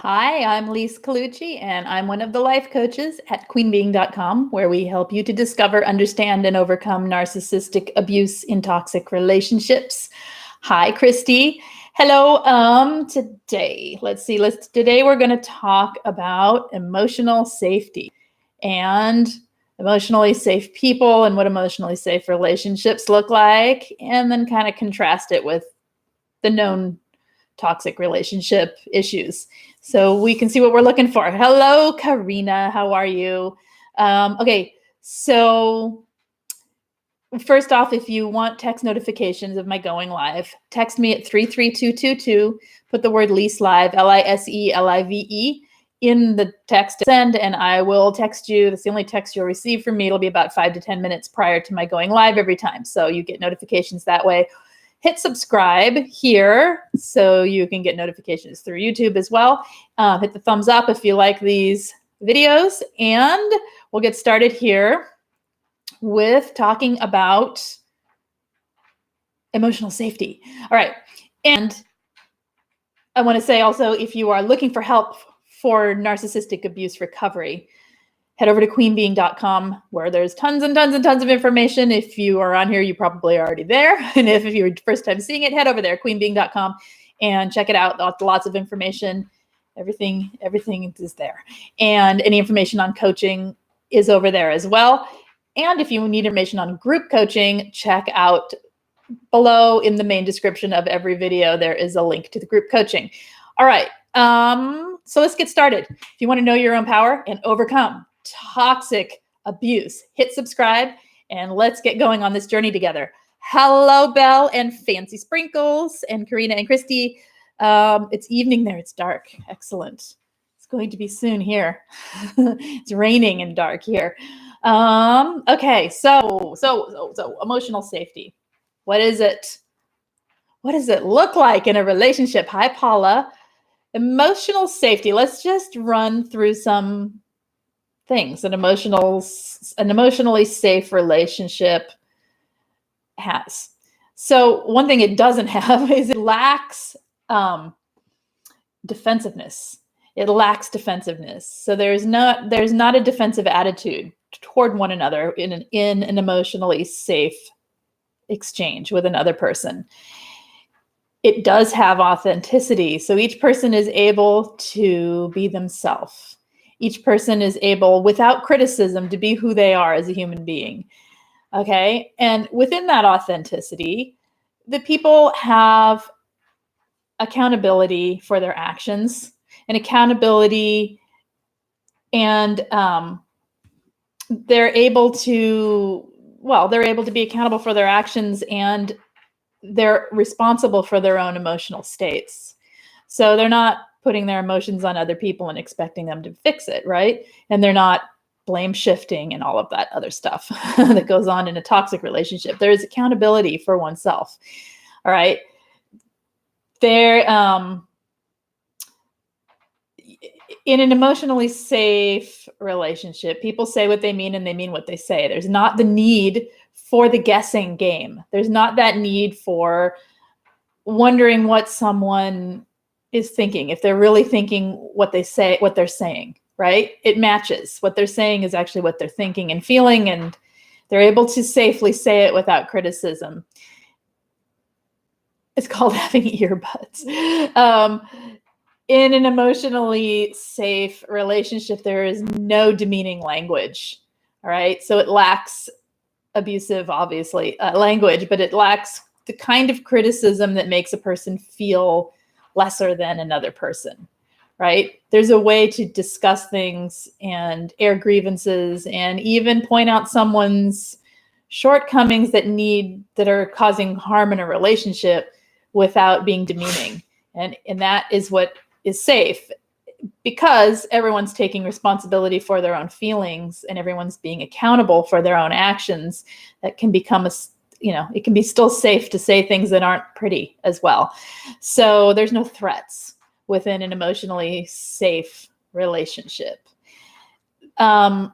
Hi, I'm Lise Colucci, and I'm one of the life coaches at queenbeing.com, where we help you to discover, understand, and overcome narcissistic abuse in toxic relationships. Hi, Christy. Hello. Today, today we're going to talk about emotional safety and emotionally safe people and what emotionally safe relationships look like, and then kind of contrast it with the known toxic relationship issues. So we can see what we're looking for. Hello, Karina. How are you? Okay, so first off, if you want text notifications of my going live, text me at 33222. Put the word Lise Live, Liselive, in the text send, and I will text you. That's the only text you'll receive from me. It'll be about 5 to 10 minutes prior to my going live every time. So you get notifications that way. Hit subscribe here so you can get notifications through YouTube as well. Hit the thumbs up if you like these videos, and we'll get started here with talking about emotional safety. All right. And I want to say also, if you are looking for help for narcissistic abuse recovery, head over to queenbeing.com, where there's tons and tons and tons of information. If you are on here, you probably are already there. And if you're first time seeing it, head over there, queenbeing.com, and check it out. Lots of information. Everything is there. And any information on coaching is over there as well. And if you need information on group coaching, check out below in the main description of every video. There is a link to the group coaching. All right. So let's get started. If you want to know your own power and overcome toxic abuse, hit subscribe and let's get going on this journey together. Hello, Belle and Fancy Sprinkles and Karina and Christy. It's evening there. It's dark. Excellent. It's going to be soon here. It's raining and dark here. Okay. So emotional safety. What is it? What does it look like in a relationship? Hi, Paula. Emotional safety. Let's just run through some things an emotionally safe relationship has. So one thing it doesn't have is it lacks defensiveness. It lacks defensiveness. So there's not a defensive attitude toward one another in an emotionally safe exchange with another person. It does have authenticity. So each person is able to be themselves. Each person is able, without criticism, to be who they are as a human being. Okay. And within that authenticity, the people have accountability for their actions and accountability, and they're able to be accountable for their actions, and they're responsible for their own emotional states. So they're not putting their emotions on other people and expecting them to fix it, right? And they're not blame shifting and all of that other stuff that goes on in a toxic relationship. There is accountability for oneself. All right. They're in an emotionally safe relationship, people say what they mean and they mean what they say. There's not the need for the guessing game. There's not that need for wondering what someone is thinking, if they're really thinking what they're saying, right? It matches. What they're saying is actually what they're thinking and feeling, and they're able to safely say it without criticism. It's called having earbuds. In an emotionally safe relationship, there is no demeaning language. All right. So it lacks abusive, obviously, language, but it lacks the kind of criticism that makes a person feel lesser than another person. Right. There's a way to discuss things and air grievances and even point out someone's shortcomings that are causing harm in a relationship without being demeaning. And that is what is safe, because everyone's taking responsibility for their own feelings and everyone's being accountable for their own actions. That can become it can be still safe to say things that aren't pretty as well. So there's no threats within an emotionally safe relationship. To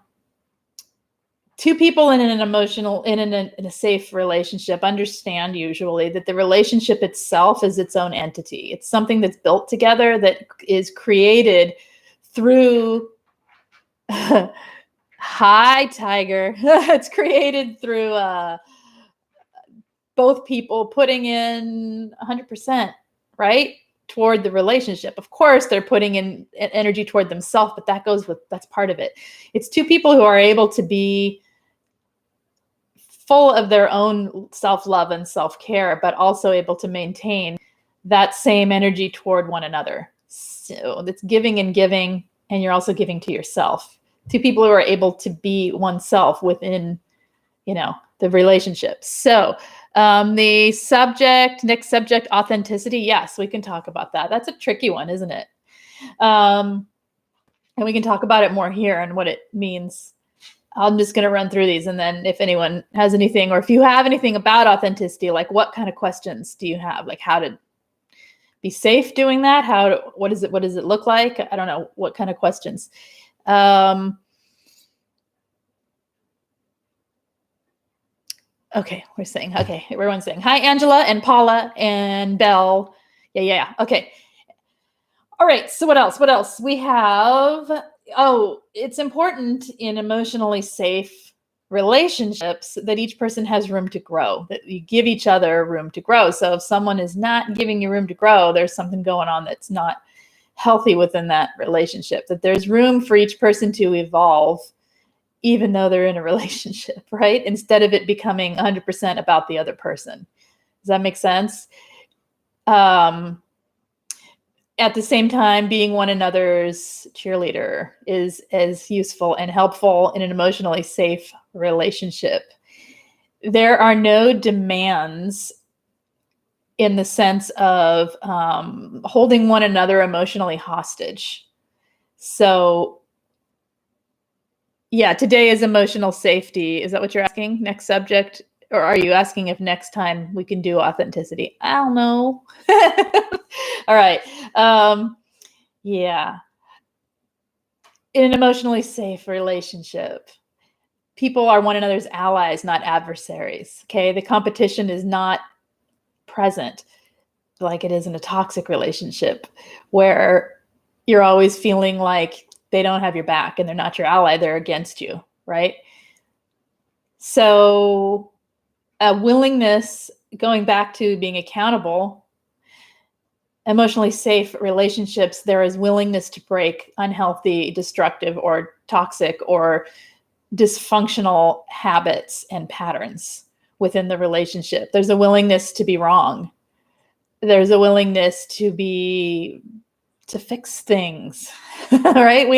two people in an emotional, in a safe relationship understand usually that the relationship itself is its own entity. It's something that's built together, that is created through hi tiger. It's created through both people putting in 100%, right, toward the relationship. Of course, they're putting in energy toward themselves, but that's part of it. It's two people who are able to be full of their own self-love and self-care, but also able to maintain that same energy toward one another. So that's giving, and you're also giving to yourself. Two people who are able to be oneself within, the relationship. So the next subject, authenticity. Yes, we can talk about that. That's a tricky one, isn't it? And we can talk about it more here and what it means. I'm just going to run through these, and then if anyone has anything, or if you have anything about authenticity, like what kind of questions do you have? Like how to be safe doing that? What does it look like? I don't know. What kind of questions? Okay, everyone's saying hi, Angela and Paula and Belle. Yeah. Okay. All right, so what else? We have, it's important in emotionally safe relationships that each person has room to grow, that you give each other room to grow. So if someone is not giving you room to grow, there's something going on that's not healthy within that relationship, that there's room for each person to evolve, even though they're in a relationship, right? Instead of it becoming 100% about the other person. Does that make sense? At the same time, being one another's cheerleader is as useful and helpful in an emotionally safe relationship. There are no demands in the sense of holding one another emotionally hostage. So, yeah, today is emotional safety. Is that what you're asking? Next subject? Or are you asking if next time we can do authenticity? I don't know. All right. Yeah. In an emotionally safe relationship, people are one another's allies, not adversaries. Okay. The competition is not present like it is in a toxic relationship where you're always feeling like they don't have your back and they're not your ally, they're against you, right? So a willingness, going back to being accountable, emotionally safe relationships, there is willingness to break unhealthy, destructive, or toxic, or dysfunctional habits and patterns within the relationship. There's a willingness to be wrong. There's a willingness to fix things, right?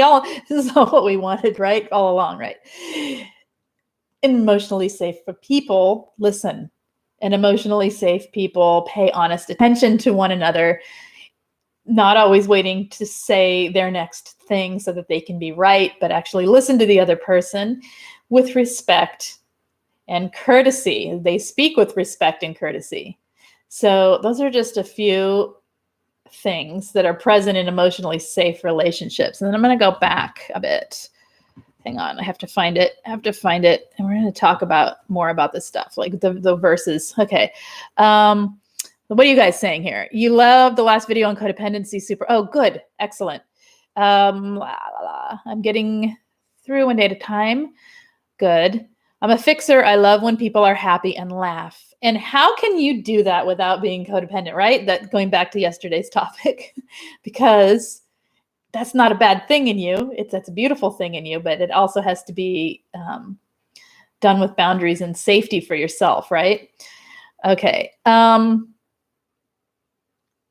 This is all what we wanted, right? All along, right? Emotionally safe for people, listen, and emotionally safe people pay honest attention to one another, not always waiting to say their next thing so that they can be right, but actually listen to the other person with respect and courtesy. They speak with respect and courtesy. So those are just a few things that are present in emotionally safe relationships. And then I'm going to go back a bit. Hang on, I have to find it. And we're going to talk more about this stuff, like the verses. Okay. What are you guys saying here? You love the last video on codependency. Super. Oh, good. Excellent. I'm getting through one day at a time. Good. I'm a fixer. I love when people are happy and laugh. And how can you do that without being codependent, right? That going back to yesterday's topic, because that's not a bad thing in you. That's a beautiful thing in you, but it also has to be done with boundaries and safety for yourself, right? Okay.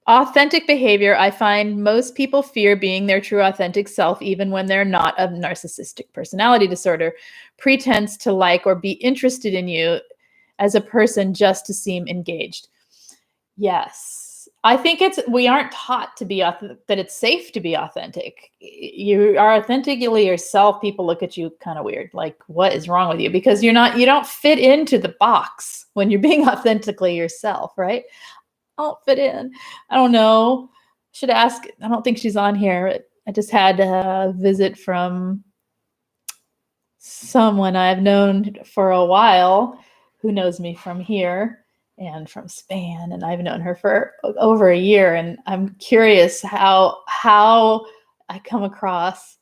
Authentic behavior. I find most people fear being their true authentic self, even when they're not a narcissistic personality disorder. Pretense to like or be interested in you as a person just to seem engaged. Yes. I think we aren't taught to be that it's safe to be authentic. You are authentically yourself. People look at you kind of weird. Like, what is wrong with you? Because you don't fit into the box when you're being authentically yourself, right? I don't fit in. I don't know. Should ask. I don't think she's on here. I just had a visit from someone I've known for a while who knows me from here and from Spain, and I've known her for over a year, and I'm curious how I come across,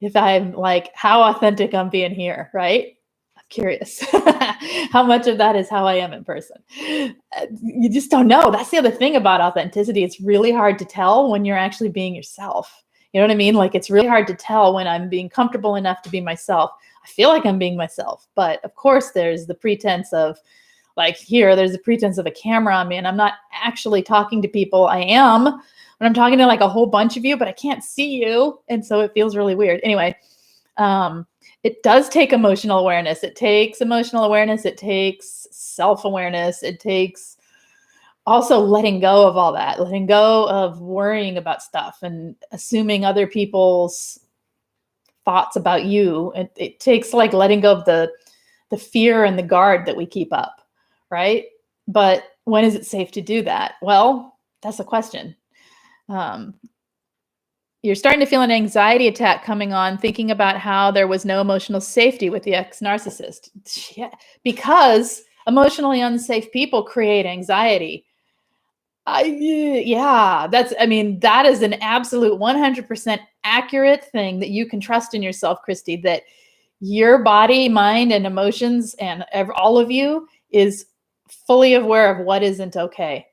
if I'm like, how authentic I'm being here, right? I'm curious how much of that is how I am in person. You just don't know. That's the other thing about authenticity. It's really hard to tell when you're actually being yourself. You know what I mean? Like, it's really hard to tell when I'm being comfortable enough to be myself. I feel like I'm being myself, but of course there's the pretense of, like, there's the pretense of a camera on me, and I'm not actually talking to people. I am when I'm talking to like a whole bunch of you, but I can't see you. And so it feels really weird. Anyway, it does take emotional awareness. It takes emotional awareness. It takes self-awareness. It takes also letting go of all that, letting go of worrying about stuff and assuming other people's thoughts about you. It takes like letting go of the fear and the guard that we keep up, right? But when is it safe to do that? Well, that's the question. You're starting to feel an anxiety attack coming on, thinking about how there was no emotional safety with the ex-narcissist. Yeah, because emotionally unsafe people create anxiety. That is an absolute 100% accurate thing that you can trust in yourself, Christy, that your body, mind, and emotions, and all of you is fully aware of what isn't okay.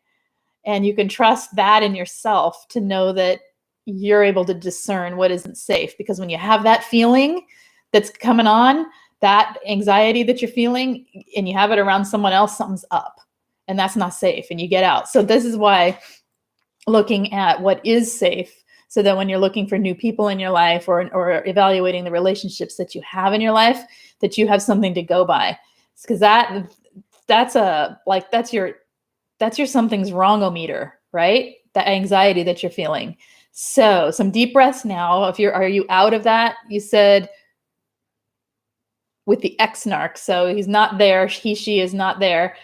And you can trust that in yourself to know that you're able to discern what isn't safe. Because when you have that feeling that's coming on, that anxiety that you're feeling, and you have it around someone else, something's up. And that's not safe, and you get out. So this is why looking at what is safe, so that when you're looking for new people in your life, or evaluating the relationships that you have in your life, that you have something to go by. Because that's your something's wrong-o-meter, right? The anxiety that you're feeling. So some deep breaths now. Are you out of that? You said with the ex-narc, so he's not there, she is not there.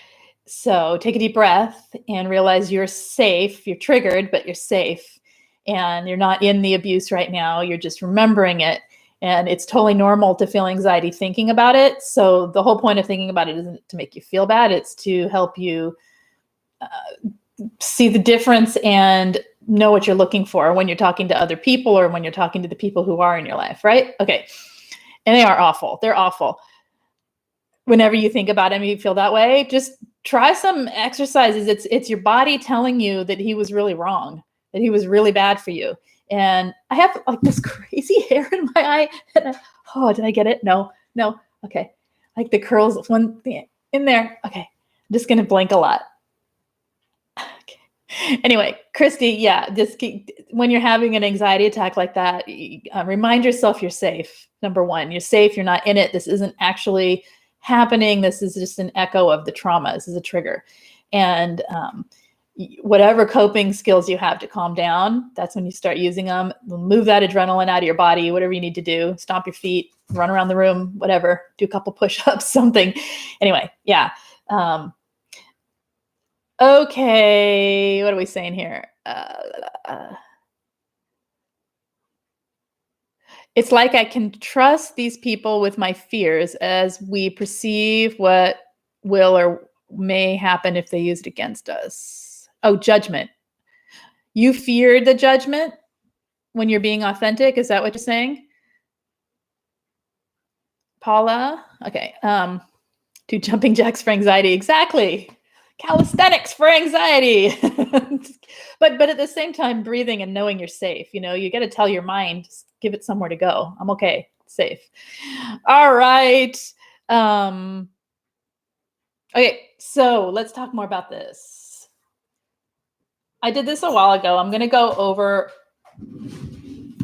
So take a deep breath and realize you're safe. You're triggered, but you're safe. And you're not in the abuse right now. You're just remembering it. And it's totally normal to feel anxiety thinking about it. So the whole point of thinking about it isn't to make you feel bad. It's to help you see the difference and know what you're looking for when you're talking to other people, or when you're talking to the people who are in your life, right? Okay. And they are awful. They're awful. Whenever you think about him, you feel that way, just try some exercises. It's your body telling you that he was really wrong, that he was really bad for you. And I have like this crazy hair in my eye. And did I get it? No. Okay. Like the curls, one thing in there. Okay. I'm just going to blink a lot. Okay. Anyway, Christy, yeah, when you're having an anxiety attack like that, remind yourself you're safe. Number one, you're safe. You're not in it. This isn't actually happening. This is just an echo of the trauma. This is a trigger. And whatever coping skills you have to calm down, that's when you start using them. Move that adrenaline out of your body, whatever you need to do. Stomp your feet, run around the room, whatever. Do a couple push-ups, something. Anyway, yeah. Okay, what are we saying here? It's like I can trust these people with my fears as we perceive what will or may happen if they used against us. Oh, judgment. You fear the judgment when you're being authentic. Is that what you're saying? Paula? Okay. Do jumping jacks for anxiety. Exactly. Calisthenics for anxiety. but at the same time, breathing and knowing you're safe. You got to tell your mind, just give it somewhere to go. I'm okay, safe. All right. Okay, so let's talk more about this. I did this a while ago. I'm going to go over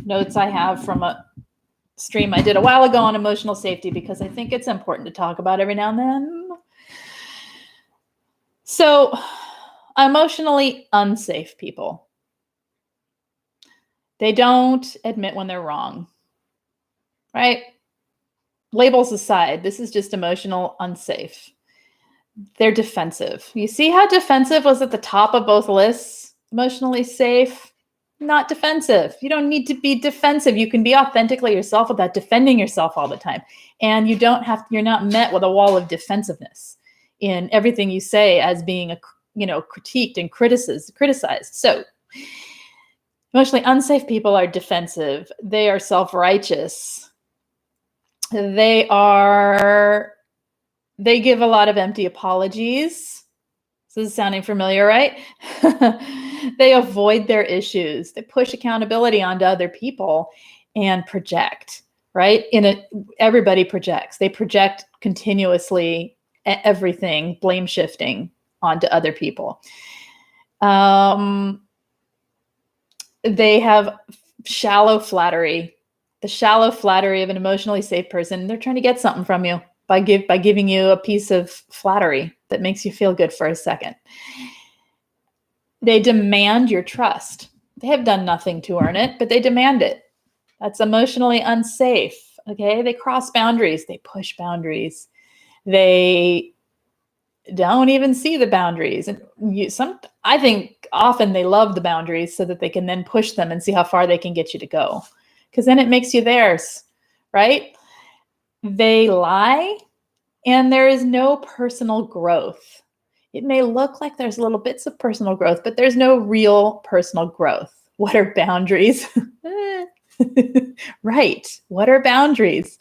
notes I have from a stream I did a while ago on emotional safety, because I think it's important to talk about every now and then. So, emotionally unsafe people, they don't admit when they're wrong, right? Labels aside, this is just emotional unsafe. They're defensive. You see how defensive was at the top of both lists? Emotionally safe, not defensive. You don't need to be defensive. You can be authentically yourself without defending yourself all the time. And you're not met with a wall of defensiveness in everything you say as being critiqued and criticized. So emotionally unsafe people are defensive. They are self-righteous. They give a lot of empty apologies. This is sounding familiar, right? They avoid their issues. They push accountability onto other people and project, right? Everybody projects. They project continuously everything, blame shifting onto other people. They have shallow flattery. The shallow flattery of an emotionally safe person. They're trying to get something from you by giving you a piece of flattery that makes you feel good for a second. They demand your trust. They have done nothing to earn it, but they demand it. That's emotionally unsafe. Okay. They cross boundaries. They push boundaries. They don't even see the boundaries. And I think often they love the boundaries so that they can then push them and see how far they can get you to go. Because then it makes you theirs, right? They lie, and there is no personal growth. It may look like there's little bits of personal growth, but there's no real personal growth. What are boundaries? Right. What are boundaries?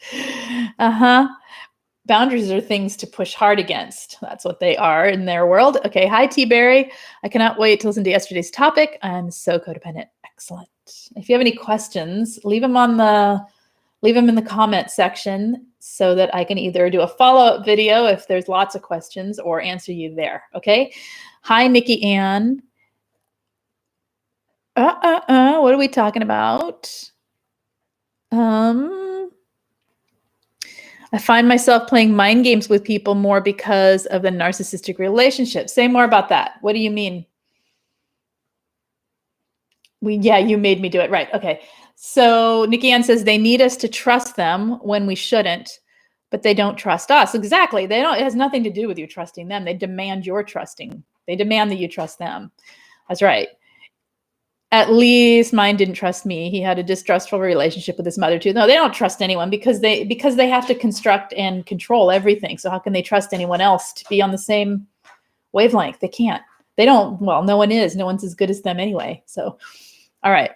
Boundaries are things to push hard against. That's what they are in their world. Okay. Hi, T-Berry. I cannot wait to listen to yesterday's topic. I'm so codependent. Excellent. If you have any questions, leave them in the comment section so that I can either do a follow-up video if there's lots of questions or answer you there. Okay. Hi, Nikki Ann. What are we talking about? I find myself playing mind games with people more because of the narcissistic relationship. Say more about that. What do you mean? You made me do it. Right. Okay. So Nikki Ann says they need us to trust them when we shouldn't, but they don't trust us. Exactly. It has nothing to do with you trusting them. They demand your trusting. They demand that you trust them. That's right. At least mine didn't trust me. He had a distrustful relationship with his mother too. No, they don't trust anyone because they have to construct and control everything. So how can they trust anyone else to be on the same wavelength? They can't. They don't. Well, no one is. No one's as good as them anyway. So, all right.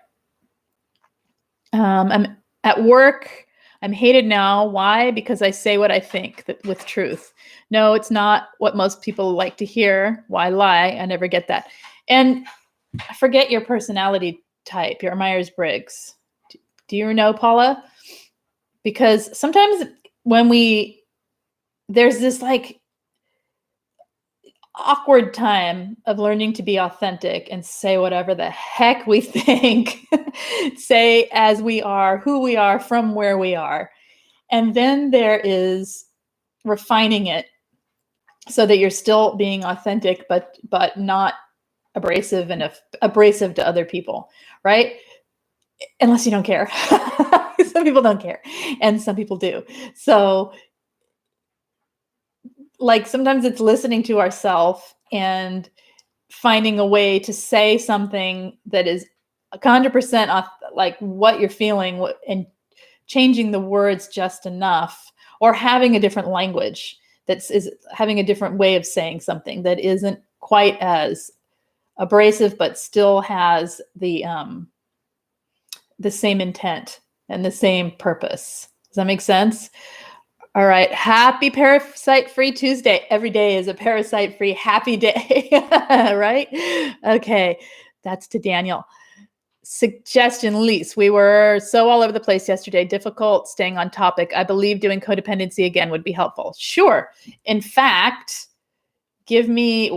I'm at work. I'm hated now. Why? Because I say what I think with truth. No, it's not what most people like to hear. Why lie? I never get that. And forget your personality type, your Myers-Briggs. Do you know, Paula? Because sometimes there's this like awkward time of learning to be authentic and say whatever the heck we think, say as we are, who we are, from where we are. And then there is refining it so that you're still being authentic, but not abrasive and abrasive to other people, right? Unless you don't care. Some people don't care, and some people do. So, like sometimes it's listening to ourselves and finding a way to say something that is 100% like what you're feeling, and changing the words just enough, or having a different language is having a different way of saying something that isn't quite as abrasive, but still has the same intent and the same purpose. Does that make sense? All right. Happy Parasite-Free Tuesday. Every day is a parasite-free happy day, right? Okay. That's to Daniel. Suggestion, Lise. We were so all over the place yesterday. Difficult staying on topic. I believe doing codependency again would be helpful. Sure. In fact, give me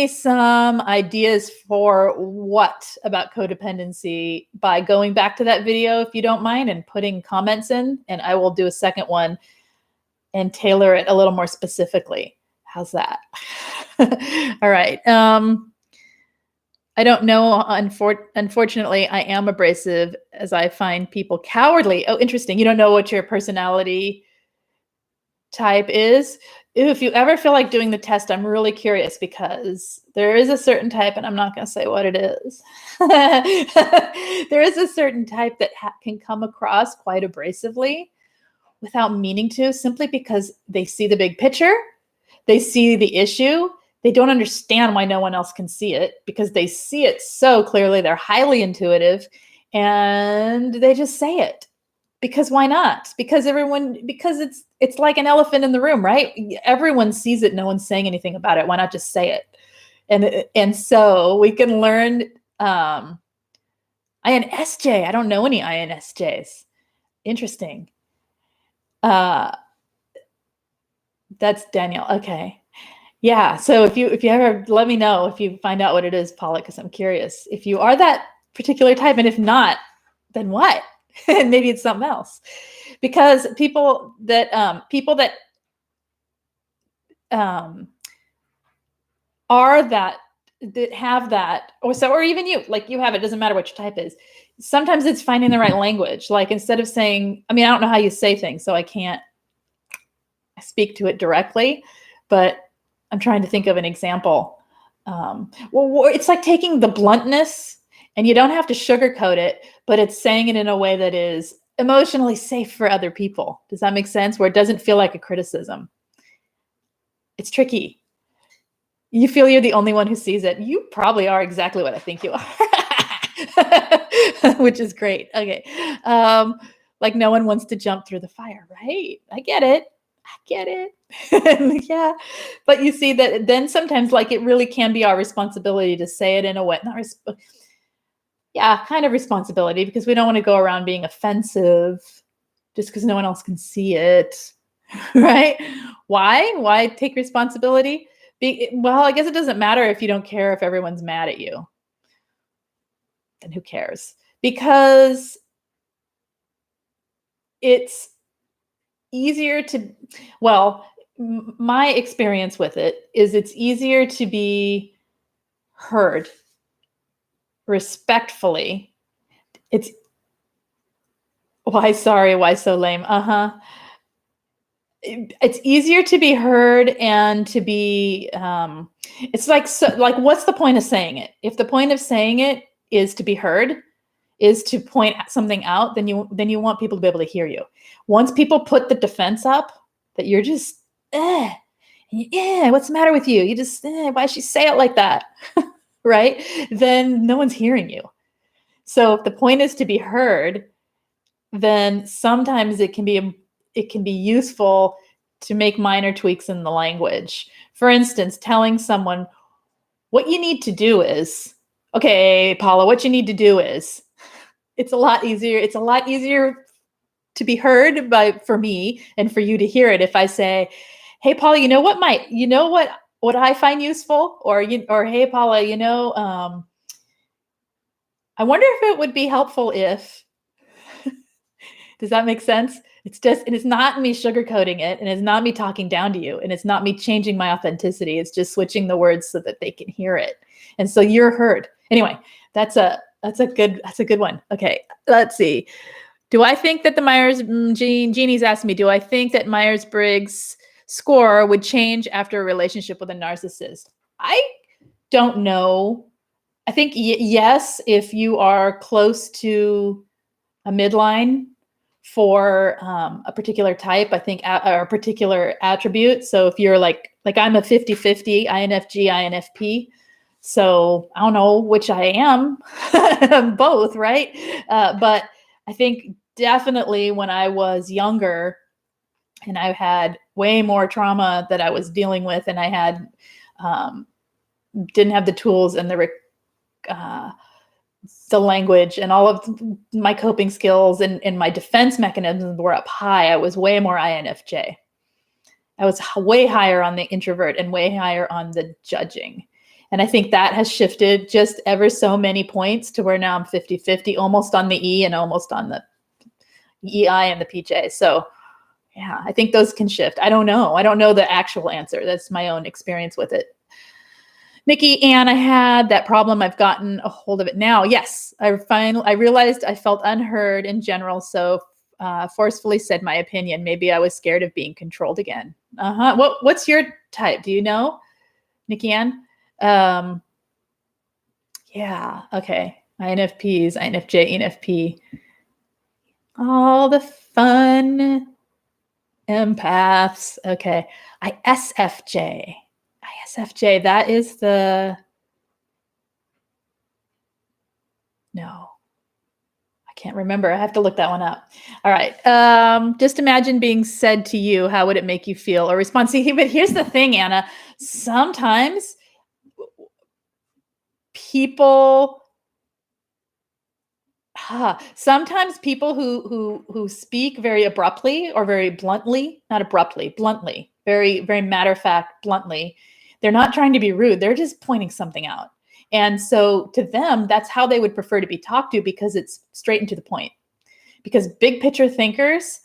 some ideas for what about codependency by going back to that video, if you don't mind, and putting comments in, and I will do a second one and tailor it a little more specifically. How's that? All right. I don't know. Unfortunately, I am abrasive as I find people cowardly. Oh, interesting. You don't know what your personality type is. if you ever feel like doing the test, I'm really curious because there is a certain type, and I'm not going to say what it is. There is a certain type that can come across quite abrasively without meaning to, simply because they see the big picture, they see the issue, they don't understand why no one else can see it because they see it so clearly. They're highly intuitive, and they just say it. Because why not? Because it's like an elephant in the room, right? Everyone sees it. No one's saying anything about it. Why not just say it? And so we can learn INSJ. I don't know any INSJs. Interesting. That's Danielle. Okay. Yeah. So if you ever, let me know if you find out what it is, Paula, because I'm curious if you are that particular type, and if not, then what? And maybe it's something else. Because people that are that have that, or even you, like you have it, doesn't matter what your type is. Sometimes it's finding the right language. Like instead of saying, I mean, I don't know how you say things, so I can't speak to it directly, but I'm trying to think of an example. Well, it's like taking the bluntness, and you don't have to sugarcoat it, but it's saying it in a way that is emotionally safe for other people. Does that make sense? Where it doesn't feel like a criticism. It's tricky. You feel you're the only one who sees it. You probably are exactly what I think you are, which is great. Okay. Like no one wants to jump through the fire, right? I get it. Yeah. But you see that then sometimes, like, it really can be our responsibility to say it in a way, kind of responsibility, because we don't want to go around being offensive just because no one else can see it, right? Why take responsibility? Well, I guess it doesn't matter if you don't care if everyone's mad at you. Then who cares? Because it's easier to, well, my experience with it is it's easier to be heard respectfully. It's why so lame? It's easier to be heard and to be it's like, so like, what's the point of saying it? If the point of saying it is to be heard, is to point something out, then you want people to be able to hear you. Once people put the defense up that you're just what's the matter with you? You just why she say it like that? Right? Then no one's hearing you. So if the point is to be heard, then sometimes it can be useful to make minor tweaks in the language. For instance, telling someone what you need to do is, okay, Paula, what you need to do is, it's a lot easier. It's a lot easier to be heard for me and for you to hear it if I say, hey, Paula, you know what I find useful? Or hey, Paula, I wonder if it would be helpful if. Does that make sense? It's not me sugarcoating it, and it's not me talking down to you, and it's not me changing my authenticity. It's just switching the words so that they can hear it. And so you're heard. Anyway, that's a good one. Okay, let's see. Do I think that the Jeannie's asked me, do I think that Myers-Briggs score would change after a relationship with a narcissist? I don't know. I think yes, if you are close to a midline for a particular type, I think, or a particular attribute. So if you're like I'm a 50-50 INFJ, INFP. So I don't know which I am. I'm both, right? But I think definitely when I was younger and I had way more trauma that I was dealing with, and I had didn't have the tools and the language and all of my coping skills and my defense mechanisms were up high. I was way more INFJ. I was way higher on the introvert and way higher on the judging. And I think that has shifted just ever so many points to where now I'm 50-50, almost on the E and almost on the EI and the PJ. So yeah, I think those can shift. I don't know. I don't know the actual answer. That's my own experience with it. Nikki, Ann, I had that problem. I've gotten a hold of it now. Yes, I realized I felt unheard in general. So Forcefully said my opinion. Maybe I was scared of being controlled again. What's your type? Do you know, Nikki Ann? Yeah. Okay. INFPs, INFJ, ENFP. All the fun empaths. Okay. ISFJ. ISFJ. That is the. No. I can't remember. I have to look that one up. All right. Just imagine being said to you. How would it make you feel or respond? See, but here's the thing, Anna. Sometimes people who speak very abruptly or very bluntly, not abruptly, bluntly, very, very matter of fact, bluntly, they're not trying to be rude. They're just pointing something out. And so to them, that's how they would prefer to be talked to because it's straight and to the point. Because big picture thinkers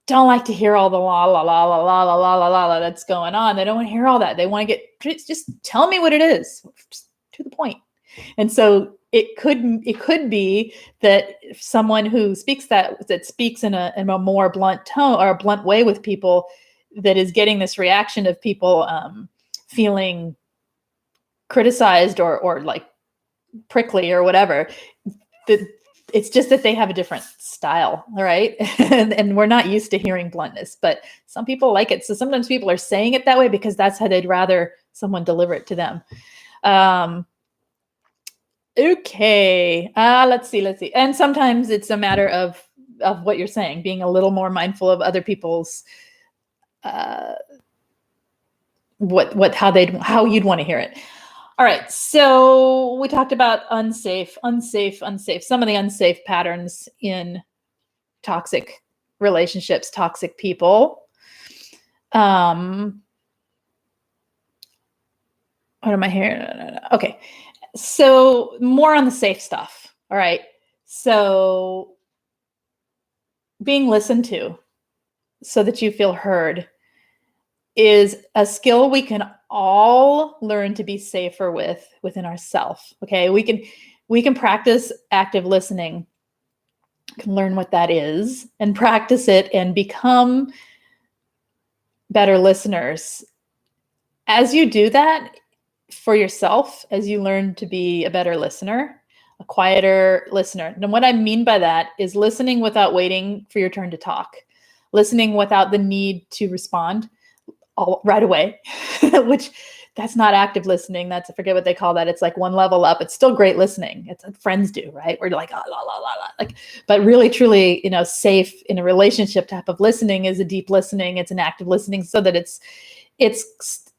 don't like to hear all the la la la la la la la la la that's going on. They don't want to hear all that. They want to just tell me what it is, just to the point. And so it could be that someone who speaks that speaks in a more blunt tone or a blunt way with people that is getting this reaction of people feeling criticized or like prickly or whatever. It's just that they have a different style, all right? and we're not used to hearing bluntness, but some people like it. So sometimes people are saying it that way because that's how they'd rather someone deliver it to them. Okay, let's see. And sometimes it's a matter of what you're saying, being a little more mindful of other people's how you'd want to hear it. All right, so we talked about unsafe, some of the unsafe patterns in toxic relationships, toxic people. What am I hearing? No. Okay, so more on the safe stuff. All right, so being listened to so that you feel heard is a skill we can all learn to be safer within ourselves. Okay, we can practice active listening, can learn what that is and practice it and become better listeners. As you do that for yourself, as you learn to be a better listener, a quieter listener. And what I mean by that is listening without waiting for your turn to talk, listening without the need to respond right away, which that's not active listening. I forget what they call that. It's like one level up. It's still great listening. It's what friends do, right? We're like, oh, la, la, la, la. Like, but really, truly, safe in a relationship type of listening is a deep listening. It's an active listening so that it's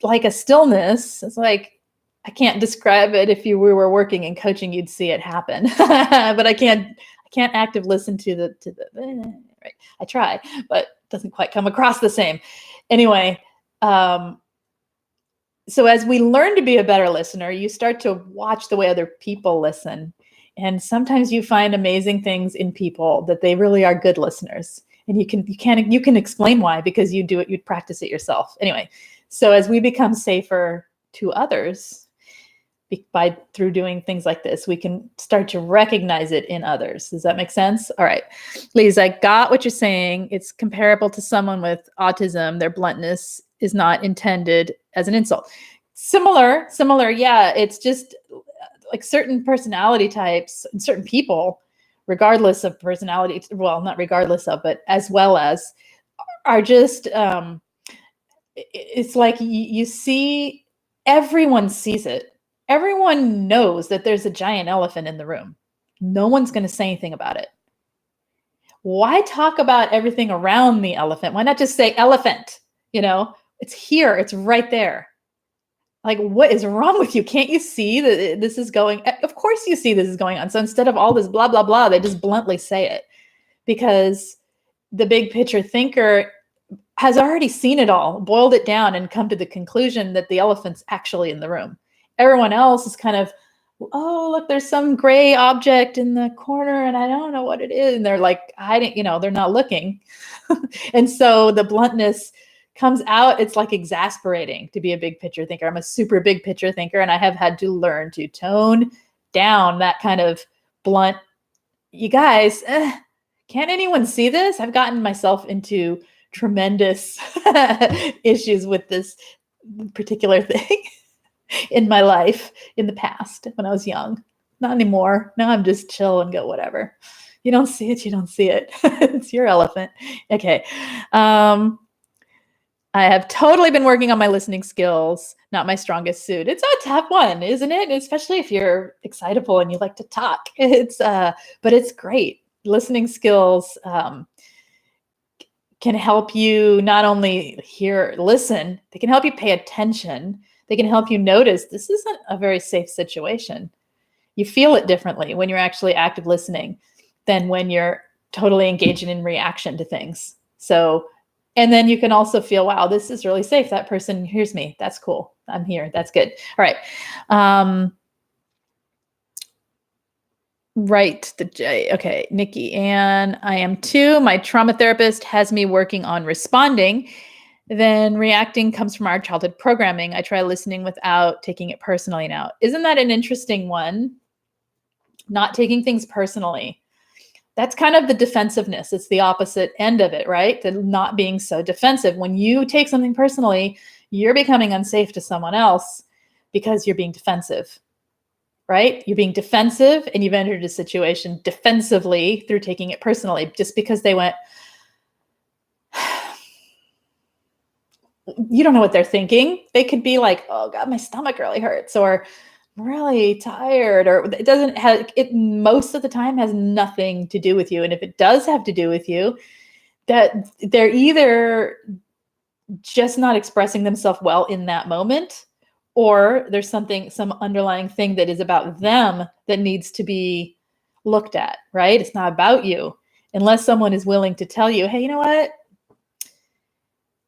like a stillness. It's like, I can't describe it. If we were working in coaching, you'd see it happen, but I can't active listen to the, right. I try, but it doesn't quite come across the same. Anyway, so as we learn to be a better listener, you start to watch the way other people listen. And sometimes you find amazing things in people that they really are good listeners. And you can explain why, because you do it, you practice it yourself. Anyway, so as we become safer to others through doing things like this, we can start to recognize it in others. Does that make sense? All right, Lise, I got what you're saying. It's comparable to someone with autism. Their bluntness is not intended as an insult. Similar. Yeah, it's just like certain personality types and certain people, regardless of personality, well, not regardless of, but as well as, are just, it's like you see, everyone sees it. Everyone knows that there's a giant elephant in the room. No one's going to say anything about it. Why talk about everything around the elephant? Why not just say elephant? It's here. It's right there. Like, what is wrong with you? Can't you see that this is going? Of course you see this is going on. So instead of all this blah, blah, blah, they just bluntly say it, because the big picture thinker has already seen it all, boiled it down, and come to the conclusion that the elephant's actually in the room. Everyone else is kind of, oh, look, there's some gray object in the corner and I don't know what it is. And they're like, they're not looking. And so the bluntness comes out. It's like exasperating to be a big picture thinker. I'm a super big picture thinker, and I have had to learn to tone down that kind of blunt. You guys, Can't anyone see this? I've gotten myself into tremendous issues with this particular thing in my life in the past when I was young. Not anymore. Now I'm just chill and go whatever. You don't see it, you don't see it. It's your elephant. Okay. I have totally been working on my listening skills, not my strongest suit. It's a tough one, isn't it? Especially if you're excitable and you like to talk. But it's great. Listening skills can help you not only listen, they can help you pay attention. They can help you notice this isn't a very safe situation. You feel it differently when you're actually active listening than when you're totally engaging in reaction to things. So, and then you can also feel, wow, this is really safe. That person hears me. That's cool. I'm here. That's good. All right. Right. Okay. Nikki. And I am 2. My trauma therapist has me working on responding. Then reacting comes from our childhood programming. I try listening without taking it personally now. Isn't that an interesting one? Not taking things personally. That's kind of the defensiveness. It's the opposite end of it, right? The not being so defensive. When you take something personally, you're becoming unsafe to someone else because you're being defensive, right? You're being defensive and you've entered a situation defensively through taking it personally just because they went, you don't know what they're thinking. They could be like, oh God, my stomach really hurts, or I'm really tired, or it doesn't have, it most of the time has nothing to do with you. And if it does have to do with you, that they're either just not expressing themselves well in that moment, or there's some underlying thing that is about them that needs to be looked at, right? It's not about you. Unless someone is willing to tell you, hey, you know what?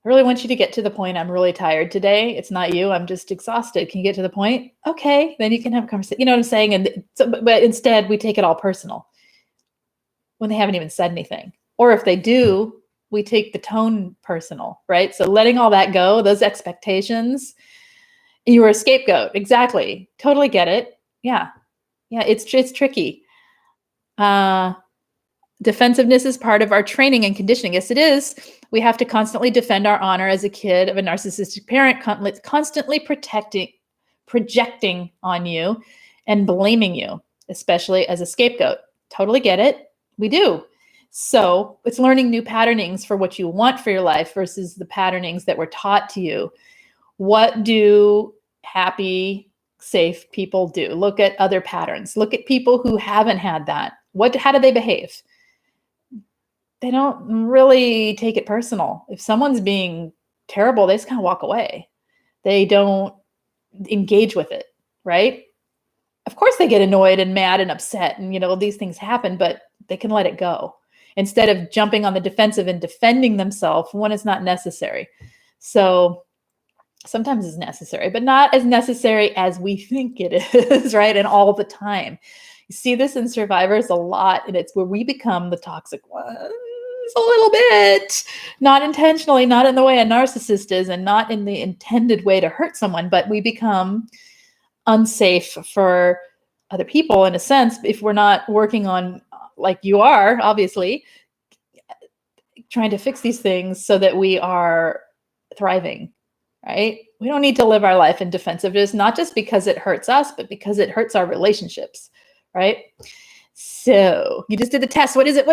I really want you to get to the point. I'm really tired today. It's not you. I'm just exhausted. Can you get to the point? Okay. Then you can have a conversation. You know what I'm saying? And so, but instead we take it all personal when they haven't even said anything. Or if they do, we take the tone personal, right? So letting all that go, those expectations, you were a scapegoat. Exactly. Totally get it. Yeah. Yeah. It's tricky. Defensiveness is part of our training and conditioning. Yes, it is. We have to constantly defend our honor as a kid of a narcissistic parent, constantly projecting on you and blaming you, especially as a scapegoat. Totally get it. We do. So it's learning new patternings for what you want for your life versus the patternings that were taught to you. What do happy, safe people do? Look at other patterns. Look at people who haven't had that. How do they behave? They don't really take it personal. If someone's being terrible, they just kind of walk away. They don't engage with it, right? Of course they get annoyed and mad and upset and, these things happen, but they can let it go instead of jumping on the defensive and defending themselves when it's not necessary. So sometimes it's necessary, but not as necessary as we think it is, right? And all the time. You see this in survivors a lot, and it's where we become the toxic ones a little bit, not intentionally, not in the way a narcissist is, and not in the intended way to hurt someone, but we become unsafe for other people in a sense if we're not working on, like you are, obviously, trying to fix these things so that we are thriving, right? We don't need to live our life in defensiveness, not just because it hurts us, but because it hurts our relationships, right? So you just did the test. What is it?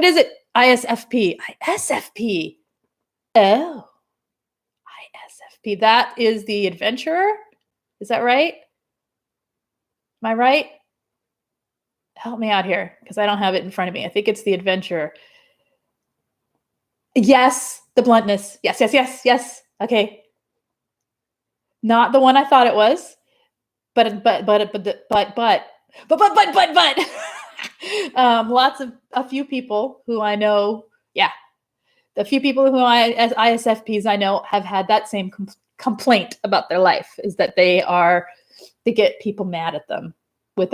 ISFP. ISFP. Oh, ISFP. That is the adventurer. Is that right? Am I right? Help me out here because I don't have it in front of me. I think it's the adventurer. Yes, the bluntness. Yes. Okay. Not the one I thought it was, but a few people who I know, the few people who as ISFPs I know have had that same complaint about their life, is that they get people mad at them with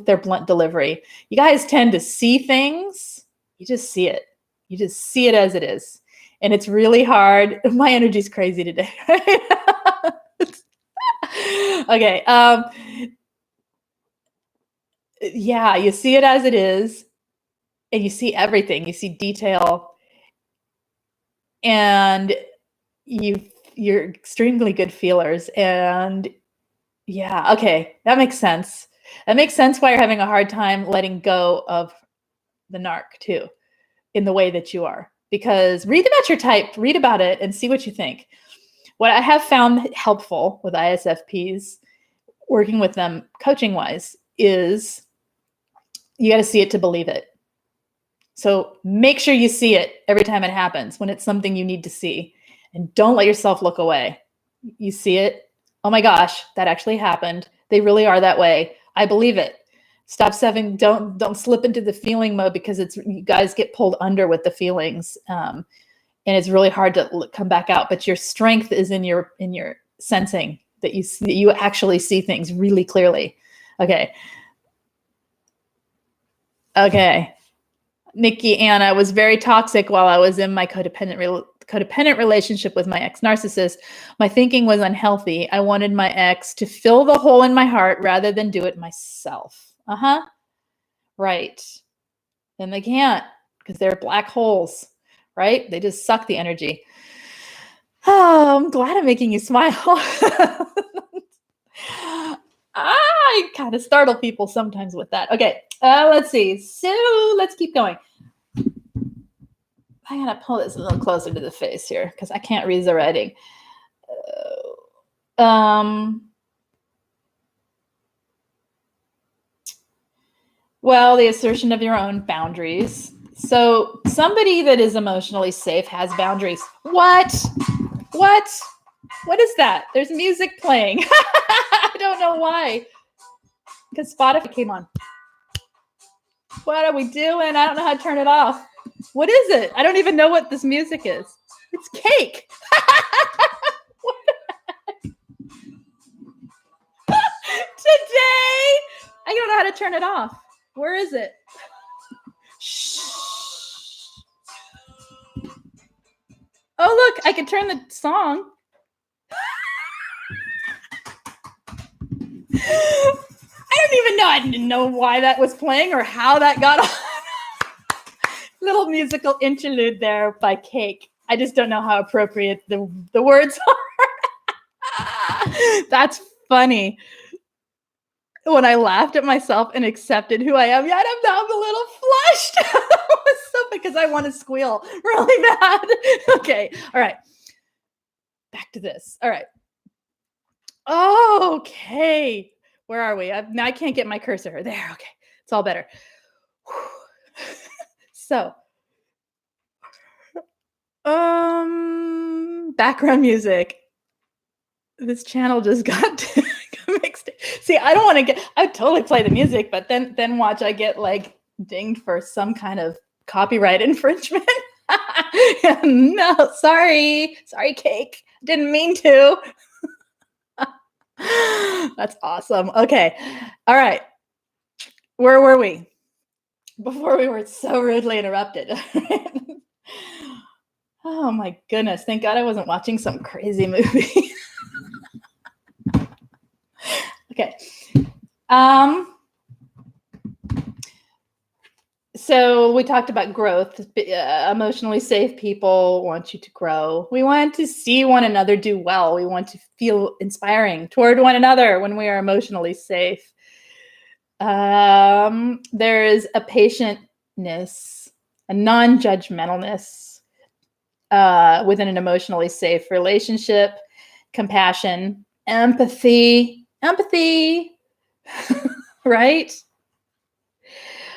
their blunt delivery. You guys tend to see things, you just see it. You just see it as it is. And it's really hard. My energy's crazy today. Okay. Yeah, you see it as it is. and you see everything. You see detail, and you're extremely good feelers. And yeah, okay, that makes sense. That makes sense why you're having a hard time letting go of the narc too, in the way that you are. Because read about your type, read about it, and see what you think. What I have found helpful with ISFPs, working with them coaching-wise, is you got to see it to believe it. So make sure you see it every time it happens, when it's something you need to see. And don't let yourself look away. You see it. Oh my gosh, that actually happened. They really are that way. I believe it. Stop having, don't slip into the feeling mode, because you guys get pulled under with the feelings. And it's really hard to come back out. But your strength is in your sensing that you actually see things really clearly. Okay. Nikki Ann, I was very toxic while I was in my codependent relationship with my ex-narcissist. My thinking was unhealthy. I wanted my ex to fill the hole in my heart rather than do it myself. Right. And they can't, because they're black holes, right? They just suck the energy. Oh, I'm glad I'm making you smile. I kind of startle people sometimes with that. Okay, let's see. So let's keep going. I gotta pull this a little closer to the face here, because I can't read the writing. Well, the assertion of your own boundaries. So somebody that is emotionally safe has boundaries. What? What is that? There's music playing. I don't know why. Because Spotify came on. What are we doing? I don't know how to turn it off. What is it? I don't even know what this music is. It's cake. Today, I don't know how to turn it off. Where is it? Shh. Oh, look, I can turn the song. I didn't know why that was playing or how that got on. Little musical interlude there by Cake. I just don't know how appropriate the words are. That's funny. When I laughed at myself and accepted who I am, yet I'm a little flushed. So because I want to squeal really bad. Okay. All right. Back to this. All right. Okay. Where are we? Now I can't get my cursor. There. Okay. It's all better. So, background music. This channel just got mixed. See, I don't want to I would totally play the music, but then watch I get like dinged for some kind of copyright infringement. No, sorry, Cake. Didn't mean to. That's awesome. Okay. All right. Where were we before we were so rudely interrupted? Oh my goodness. Thank God I wasn't watching some crazy movie. Okay. So we talked about growth. Emotionally safe people want you to grow. We want to see one another do well. We want to feel inspiring toward one another when we are emotionally safe. There is a patientness, a non-judgmentalness within an emotionally safe relationship, compassion, empathy, right?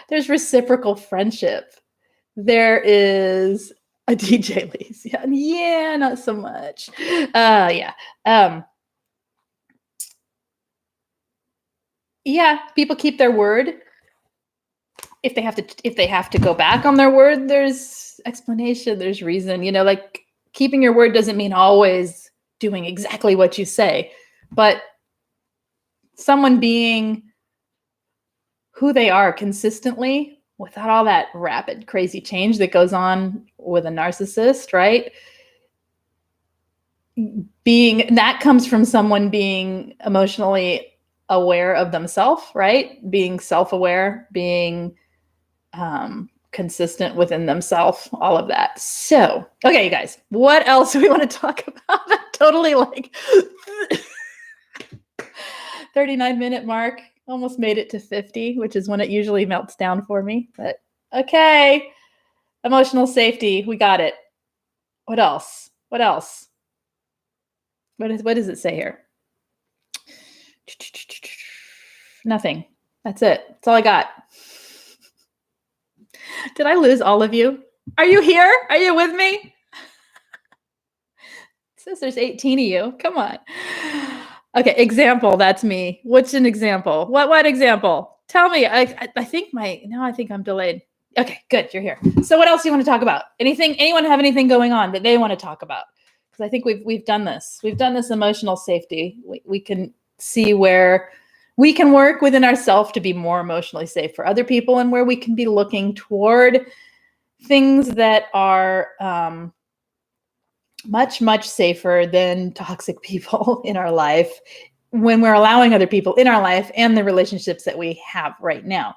There's reciprocal friendship. There is a DJ Lise. Yeah, not so much. Yeah. Yeah, people keep their word. If they have to go back on their word, there's explanation, there's reason. You know, like keeping your word doesn't mean always doing exactly what you say, but someone being who they are consistently without all that rapid, crazy change that goes on with a narcissist, right? That comes from someone being emotionally aware of themselves, right? Being self-aware, being consistent within themselves, all of that. So, okay, you guys, what else do we want to talk about? Totally like 39-minute mark. Almost made it to 50, which is when it usually melts down for me. But okay, emotional safety, we got it. What else? What else? What does it say here? Nothing. That's it. That's all I got. Did I lose all of you? Are you here? Are you with me? It says there's 18 of you. Come on. Okay, example. That's me. What's an example? What example? Tell me. I think I think I'm delayed. Okay, good. You're here. So what else do you want to talk about? Anyone have anything going on that they want to talk about? Because I think we've done this. We've done this emotional safety. We can see where we can work within ourselves to be more emotionally safe for other people, and where we can be looking toward things that are much, much safer than toxic people in our life when we're allowing other people in our life and the relationships that we have right now.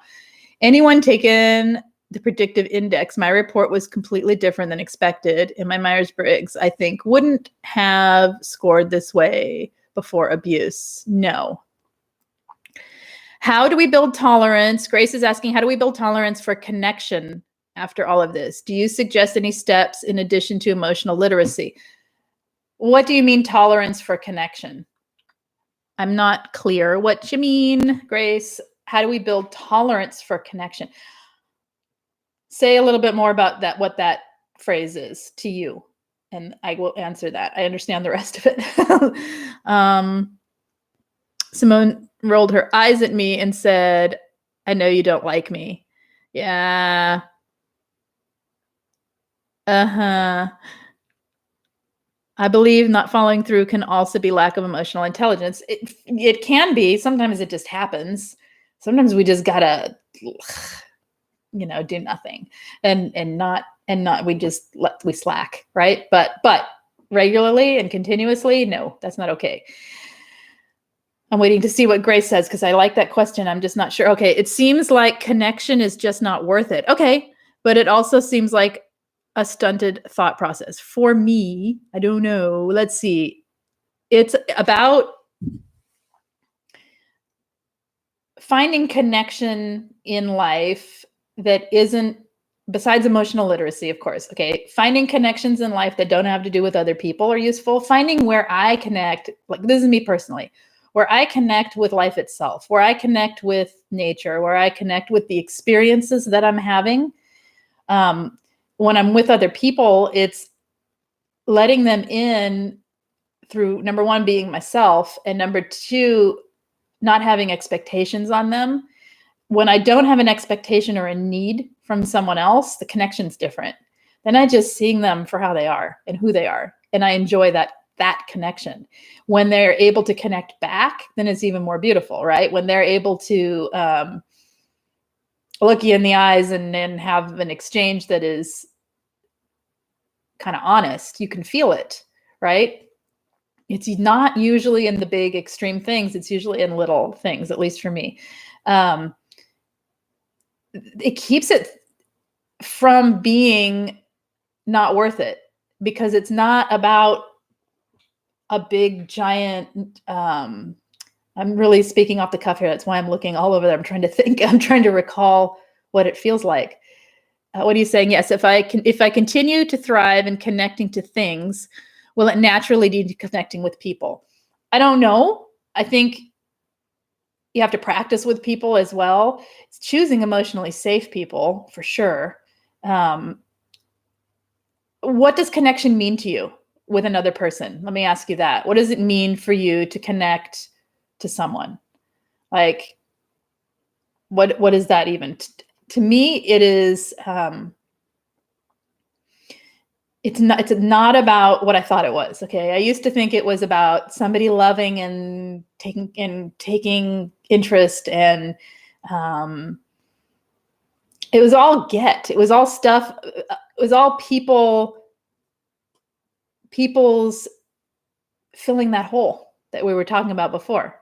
Anyone taken the predictive index? My report was completely different than expected. And my Myers-Briggs, I think, wouldn't have scored this way before abuse. No. How do we build tolerance? Grace is asking, how do we build tolerance for connection after all of this? Do you suggest any steps in addition to emotional literacy? What do you mean tolerance for connection? I'm not clear what you mean, Grace. How do we build tolerance for connection? Say a little bit more about that, what that phrase is to you, and I will answer that. I understand the rest of it. Simone rolled her eyes at me and said, I know you don't like me. Yeah. Uh-huh. I believe not following through can also be lack of emotional intelligence. It can be. Sometimes it just happens. Sometimes we just gotta, do nothing and not we slack, right? But regularly and continuously, no, that's not okay. I'm waiting to see what Grace says because I like that question. I'm just not sure. Okay, it seems like connection is just not worth it. Okay, but it also seems like a stunted thought process. For me, I don't know. Let's see. It's about finding connection in life that isn't, besides emotional literacy, of course. Okay, finding connections in life that don't have to do with other people are useful. Finding where I connect, like this is me personally, where I connect with life itself, where I connect with nature, where I connect with the experiences that I'm having. When I'm with other people, it's letting them in through, number one, being myself, and number two, not having expectations on them. When I don't have an expectation or a need from someone else, the connection's different. Then I just seeing them for how they are and who they are. And I enjoy that connection. When they're able to connect back, then it's even more beautiful, right? When they're able to look you in the eyes and then have an exchange that is kind of honest, you can feel it, right? It's not usually in the big extreme things. It's usually in little things, at least for me. It keeps it from being not worth it because it's not about a big giant, I'm really speaking off the cuff here. That's why I'm looking all over there. I'm trying to think, I'm trying to recall what it feels like. What are you saying? Yes, if I continue to thrive in connecting to things, will it naturally lead to connecting with people? I don't know. I think you have to practice with people as well. It's choosing emotionally safe people for sure. What does connection mean to you with another person? Let me ask you that. What does it mean for you to connect to someone? Like, what is that even? To me, it is, it's not about what I thought it was. Okay. I used to think it was about somebody loving and taking interest, and it was all it was all stuff. It was all people's filling that hole that we were talking about before.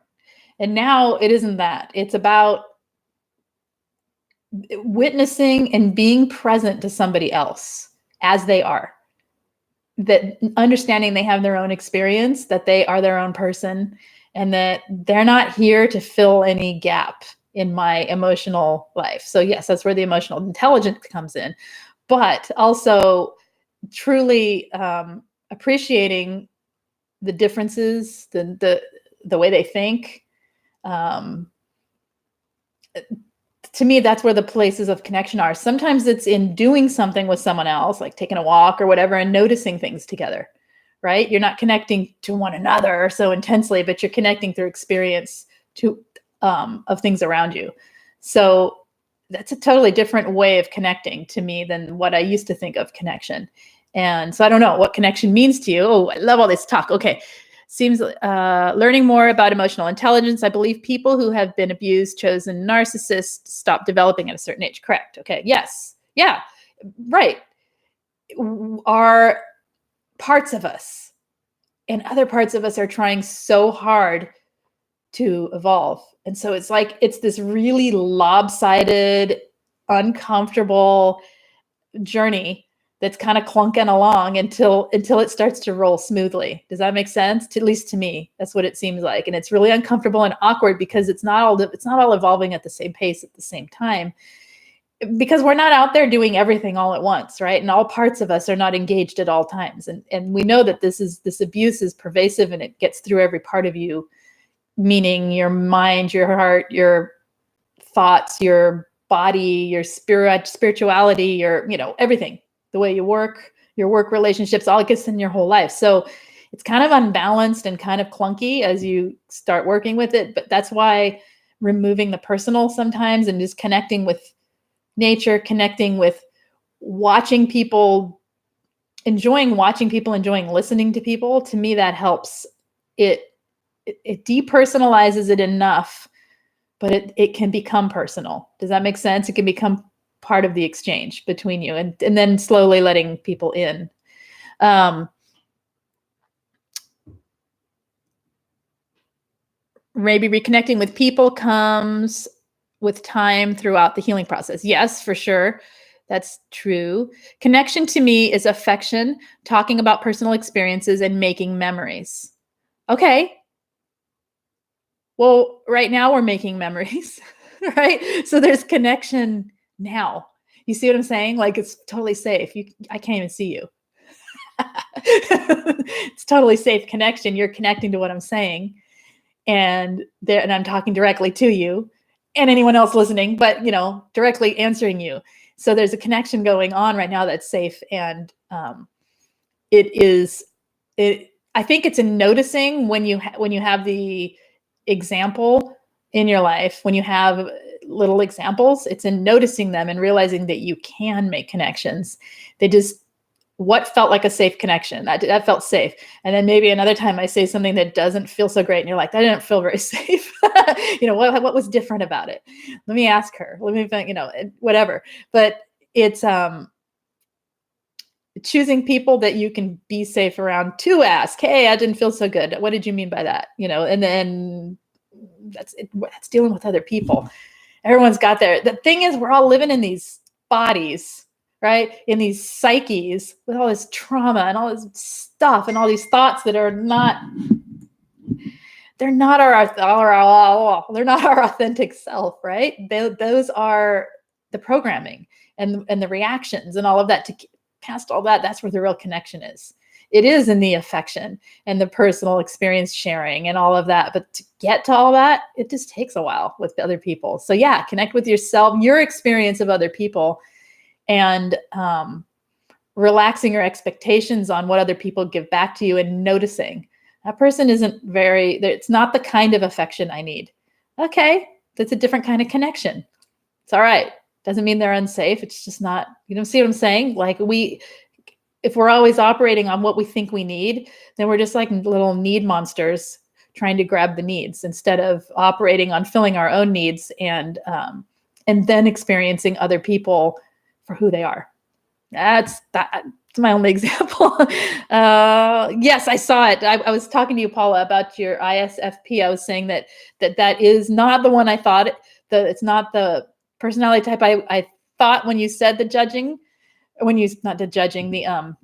And now it isn't that. It's about witnessing and being present to somebody else as they are, that understanding they have their own experience, that they are their own person, and that they're not here to fill any gap in my emotional life. So yes, that's where the emotional intelligence comes in, but also truly appreciating the differences, the way they think. To me, that's where the places of connection are. Sometimes it's in doing something with someone else, like taking a walk or whatever, and noticing things together, right? You're not connecting to one another so intensely, but you're connecting through experience to of things around you. So that's a totally different way of connecting to me than what I used to think of connection. And so I don't know what connection means to you. Oh, I love all this talk. Okay. Seems learning more about emotional intelligence. I believe people who have been abused, chosen narcissists, stop developing at a certain age. Correct. Okay. Yes. Yeah. Right. Are parts of us, and other parts of us are trying so hard to evolve. And so it's like, it's this really lopsided, uncomfortable journey that's kind of clunking along until it starts to roll smoothly. Does that make sense? At least to me, that's what it seems like. And it's really uncomfortable and awkward because it's not all evolving at the same pace at the same time, because we're not out there doing everything all at once, right? And all parts of us are not engaged at all times. And we know that this abuse is pervasive and it gets through every part of you, meaning your mind, your heart, your thoughts, your body, your spirituality, your, everything, the way you work, your work relationships, all it gets in your whole life. So it's kind of unbalanced and kind of clunky as you start working with it. But that's why removing the personal sometimes and just connecting with nature, connecting with watching people, enjoying listening to people, to me, that helps. It depersonalizes it enough, but it can become personal. Does that make sense? It can become part of the exchange between you, and then slowly letting people in. Maybe reconnecting with people comes with time throughout the healing process. Yes, for sure. That's true. Connection to me is affection, talking about personal experiences, and making memories. Okay. Well, right now we're making memories, right? So there's connection now. You see what I'm saying? Like, it's totally safe. I can't even see you. It's totally safe connection. You're connecting to what I'm saying, and I'm talking directly to you and anyone else listening, but directly answering you. So there's a connection going on right now that's safe, and I think it's in noticing when you have the example in your life, when you have little examples, it's in noticing them and realizing that you can make connections. What felt like a safe connection, that felt safe. And then maybe another time I say something that doesn't feel so great, and you're like, that didn't feel very safe. What was different about it? Let me ask her. Let me think, whatever. But it's choosing people that you can be safe around to ask, hey, I didn't feel so good. What did you mean by that? And then that's dealing with other people. Everyone's got the thing is, we're all living in these bodies, right? In these psyches with all this trauma and all this stuff and all these thoughts that are they're not our authentic self, right? Those are the programming and the reactions and all of that. To past all that, that's where the real connection is. It is in the affection and the personal experience sharing and all of that. But to get to all that, it just takes a while with other people. So yeah, connect with yourself, your experience of other people, and relaxing your expectations on what other people give back to you, and noticing that person it's not the kind of affection I need. Okay, that's a different kind of connection. It's all right. Doesn't mean they're unsafe. It's just not, see what I'm saying? Like, if we're always operating on what we think we need, then we're just like little need monsters trying to grab the needs, instead of operating on filling our own needs and then experiencing other people for who they are. That's my only example. Yes, I saw it. I was talking to you, Paula, about your ISFP. I was saying that is not the one I thought. It's not the personality type I thought when you said the judging, not the judging, the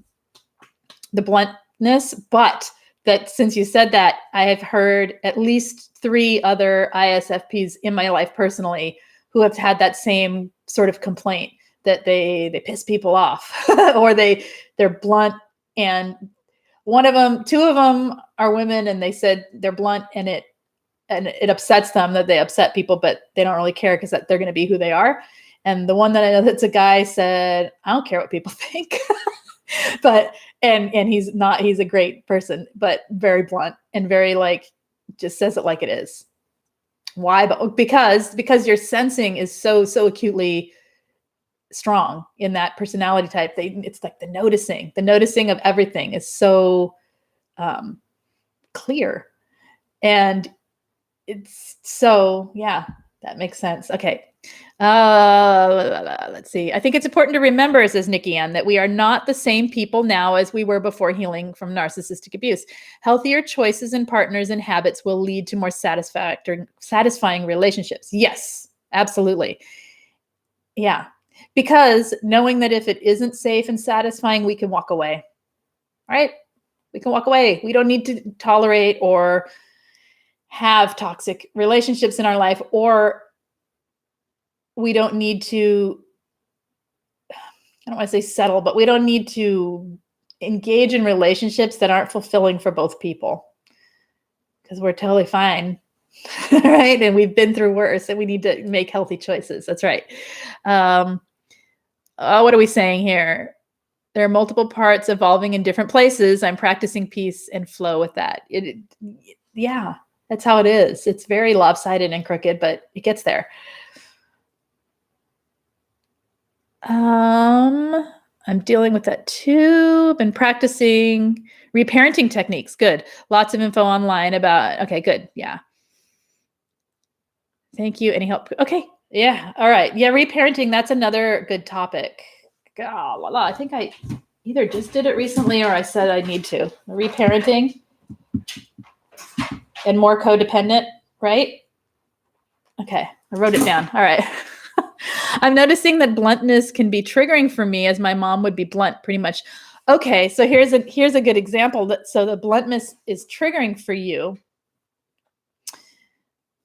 bluntness, but that since you said that, I have heard at least 3 other ISFPs in my life personally who have had that same sort of complaint, that they piss people off or they're blunt. And 2 of them are women, and they said they're blunt, and it upsets them that they upset people, but they don't really care because they're going to be who they are. And the one that I know that's a guy said, I don't care what people think. But and he's a great person, but very blunt and very like just says it like it is. Why? But because your sensing is so acutely strong in that personality type. It's like the noticing of everything is so clear. And it's so, yeah, that makes sense. Okay. Let's see. I think it's important to remember, says Nikki Ann, that we are not the same people now as we were before healing from narcissistic abuse. Healthier choices in partners and habits will lead to more satisfying relationships. Yes, absolutely. Yeah. Because knowing that if it isn't safe and satisfying, we can walk away, right? We can walk away. We don't need to tolerate or have toxic relationships in our life, or we don't need to, I don't want to say settle, but we don't need to engage in relationships that aren't fulfilling for both people, because we're totally fine, right? And we've been through worse, and we need to make healthy choices. That's right. What are we saying here? There are multiple parts evolving in different places. I'm practicing peace and flow with that. Yeah, that's how it is. It's very lopsided and crooked, but it gets there. I'm dealing with that too. Been practicing reparenting techniques. Good. Lots of info online about, okay, good. Yeah. Thank you. Any help? Okay. Yeah. All right. Yeah. Reparenting. That's another good topic. God, I think I either just did it recently or I said I need to. Reparenting and more codependent, right? Okay. I wrote it down. All right. I'm noticing that bluntness can be triggering for me, as my mom would be blunt pretty much. Okay. So here's a good example. So the bluntness is triggering for you.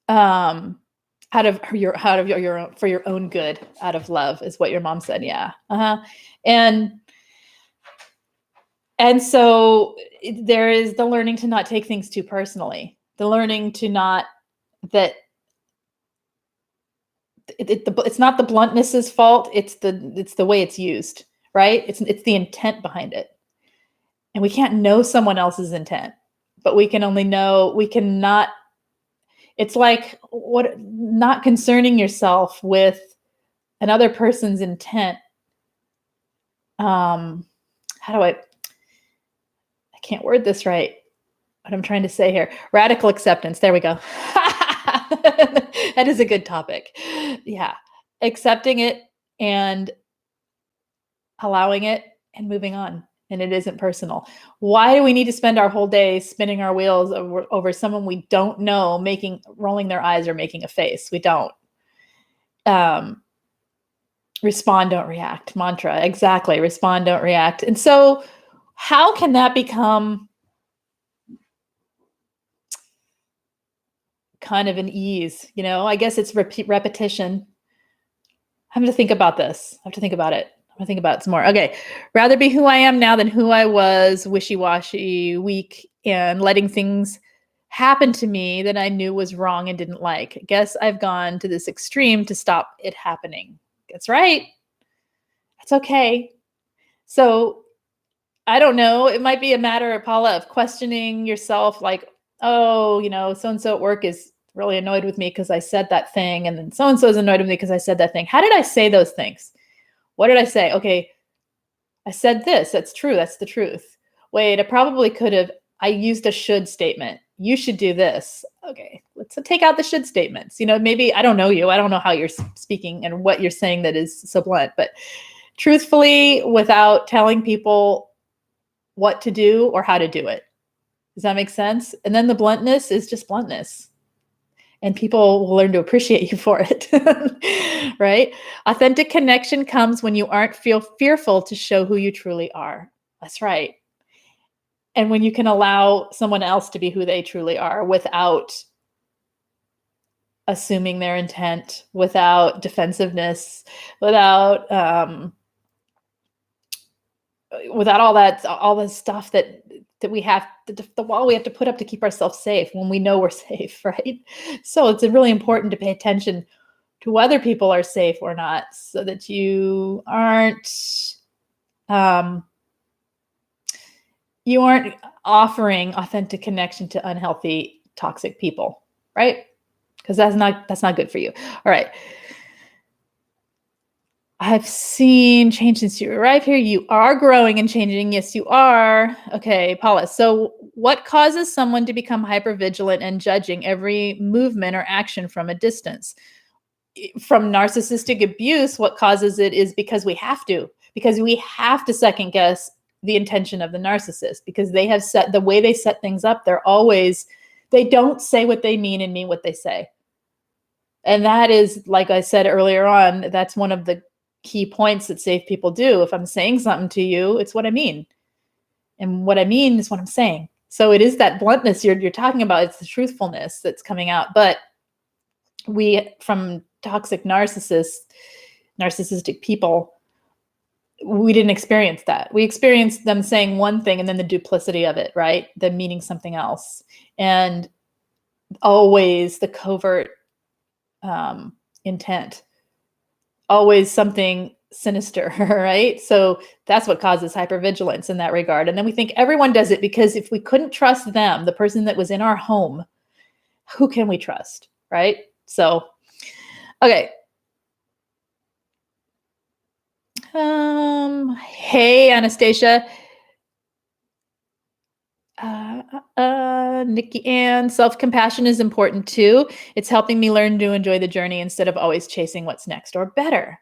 Out of your own, for your own good, out of love, is what your mom said. Yeah. And so there is the learning to not take things too personally, the learning to not, that it's not the bluntness's fault. It's the way it's used, right? It's the intent behind it. And we can't know someone else's intent, but we cannot, it's like not concerning yourself with another person's intent. I can't word this right. What I'm trying to say here. Radical acceptance. There we go. That is a good topic. Yeah. Accepting it and allowing it and moving on. And it isn't personal. Why do we need to spend our whole day spinning our wheels over someone we don't know, rolling their eyes or making a face? We don't. Respond, don't react. Mantra. Exactly. Respond, don't react. And so how can that become kind of an ease? I guess it's repetition. I have to think about this. I have to think about it. I'm gonna think about it some more. Okay. Rather be who I am now than who I was, wishy-washy, weak, and letting things happen to me that I knew was wrong and didn't like. I guess I've gone to this extreme to stop it happening. That's right. That's okay. So I don't know. It might be a matter, Paula, of questioning yourself, like, oh, so-and-so at work is really annoyed with me because I said that thing. And then so-and-so is annoyed with me because I said that thing. How did I say those things? What did I say? Okay, I said this. That's true. That's the truth. Wait, I probably could have. I used a should statement. You should do this. Okay, let's take out the should statements. Maybe I don't know you. I don't know how you're speaking and what you're saying that is so blunt. But truthfully, without telling people what to do or how to do it. Does that make sense? And then the bluntness is just bluntness. and people will learn to appreciate you for it. Right? Authentic connection comes when you aren't feel fearful to show who you truly are. That's right. And when you can allow someone else to be who they truly are without assuming their intent, without defensiveness, without all the stuff that we have, the wall we have to put up to keep ourselves safe when we know we're safe, right? So it's really important to pay attention to whether people are safe or not, so that you aren't offering authentic connection to unhealthy, toxic people, right? Because that's not good for you. All right. I've seen change since you arrived here. You are growing and changing. Yes, you are. Okay, Paula. So what causes someone to become hypervigilant and judging every movement or action from a distance? From narcissistic abuse, what causes it is because we have to second guess the intention of the narcissist, because they have set the way they set things up. They don't say what they mean and mean what they say. And that is, like I said earlier on, that's one of the key points that safe people do. If I'm saying something to you, it's what I mean. And what I mean is what I'm saying. So it is that bluntness you're talking about. It's the truthfulness that's coming out. But we, from toxic narcissistic people, we didn't experience that. We experienced them saying one thing and then the duplicity of it, right? Them meaning something else. And always the covert intent, always something sinister, right? So that's what causes hypervigilance in that regard. And then we think everyone does it because if we couldn't trust them, the person that was in our home, who can we trust, right? So, okay. Hey, Anastasia. Nikki Ann, self-compassion is important too. It's helping me learn to enjoy the journey instead of always chasing what's next or better.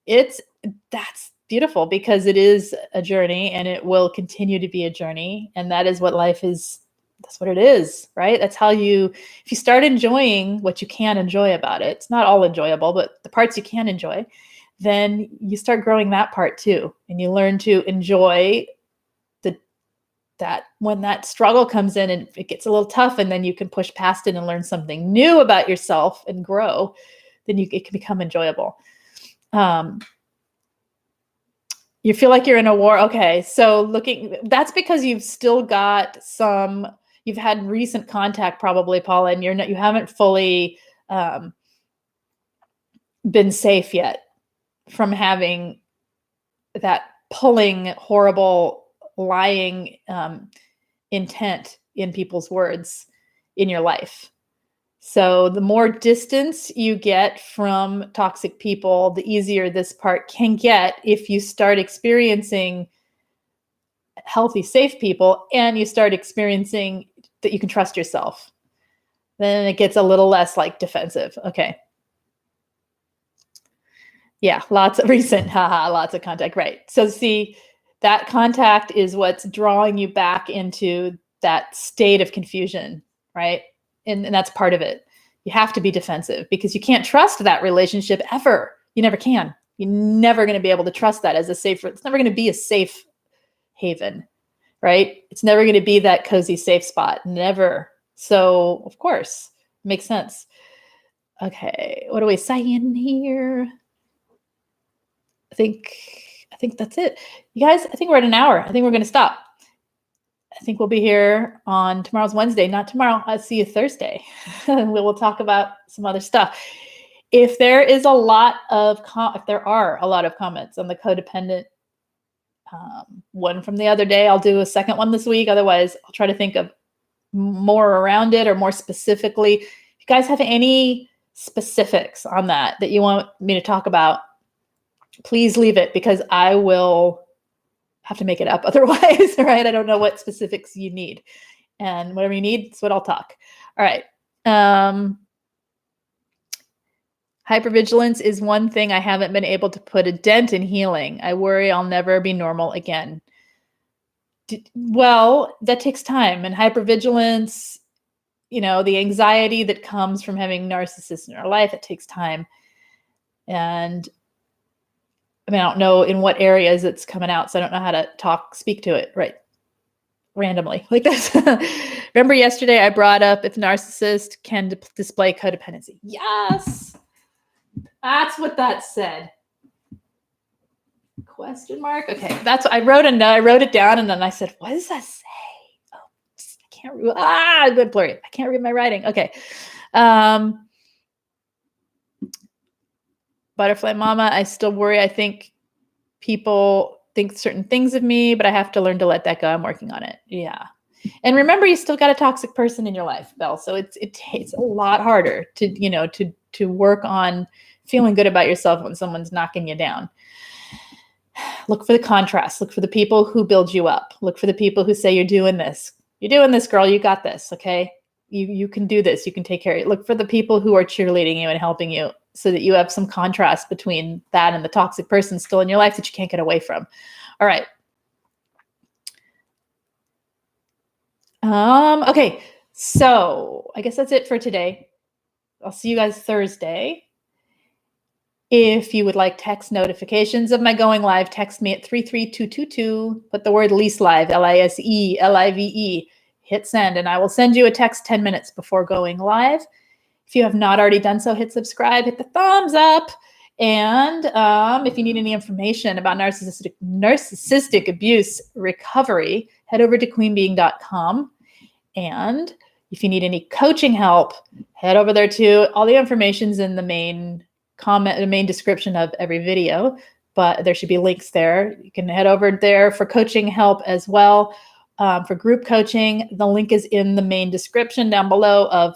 That's beautiful, because it is a journey and it will continue to be a journey. And that is what life is. That's what it is, right? That's how if you start enjoying what you can enjoy about it, it's not all enjoyable, but the parts you can enjoy, then you start growing that part too. And you learn to enjoy that when that struggle comes in and it gets a little tough, and then you can push past it and learn something new about yourself and grow, then it can become enjoyable. You feel like you're in a war. Okay. So that's because you've had recent contact probably, Paula, and you haven't fully been safe yet from having that pulling, horrible, lying intent in people's words in your life. So the more distance you get from toxic people, the easier this part can get if you start experiencing healthy, safe people, and you start experiencing that you can trust yourself. Then it gets a little less like defensive. Okay. Yeah, lots of contact. Right. So see, that contact is what's drawing you back into that state of confusion, right? And that's part of it. You have to be defensive because you can't trust that relationship ever. You never can. You're never going to be able to trust that as it's never going to be a safe haven, right? It's never going to be that cozy, safe spot. Never. So, of course, makes sense. Okay. What are we saying here? I think that's it. You guys, I think we're at an hour. I think we're going to stop. I think we'll be here on tomorrow's Wednesday. Not tomorrow. I'll see you Thursday. We'll talk about some other stuff. If there are a lot of comments on the codependent one from the other day, I'll do a second one this week. Otherwise, I'll try to think of more around it or more specifically. If you guys have any specifics on that you want me to talk about, please leave it, because I will have to make it up otherwise, right? I don't know what specifics you need. And whatever you need, that's what I'll talk. All right. Hypervigilance is one thing I haven't been able to put a dent in healing. I worry I'll never be normal again. Well, that takes time. And hypervigilance, the anxiety that comes from having narcissists in our life. It takes time. And I mean, I don't know in what areas it's coming out, so I don't know how to speak to it right randomly like this. Remember yesterday I brought up if narcissist can display codependency. Yes, that's what that said. Question mark. Okay, that's what I wrote. I wrote it down, and then I said, "What does that say?" Oh, I can't read. I'm good blurry. I can't read my writing. Okay. Butterfly Mama, I still worry. I think people think certain things of me, but I have to learn to let that go. I'm working on it. Yeah. And remember, you still got a toxic person in your life, Belle. So it's a lot harder to work on feeling good about yourself when someone's knocking you down. Look for the contrast. Look for the people who build you up. Look for the people who say, you're doing this. You're doing this, girl. You got this. Okay. You can do this. You can take care of it. Look for the people who are cheerleading you and helping you, so that you have some contrast between that and the toxic person still in your life that you can't get away from. All right. Okay. So I guess that's it for today. I'll see you guys Thursday. If you would like text notifications of my going live, text me at 33222. Put the word Lise Live, LISE, hit send, and I will send you a text 10 minutes before going live. If you have not already done so, hit subscribe, hit the thumbs up. And if you need any information about narcissistic abuse recovery, head over to queenbeing.com. And if you need any coaching help, head over there too. All the information's in the main description of every video, but there should be links there. You can head over there for coaching help as well. For group coaching, the link is in the main description down below of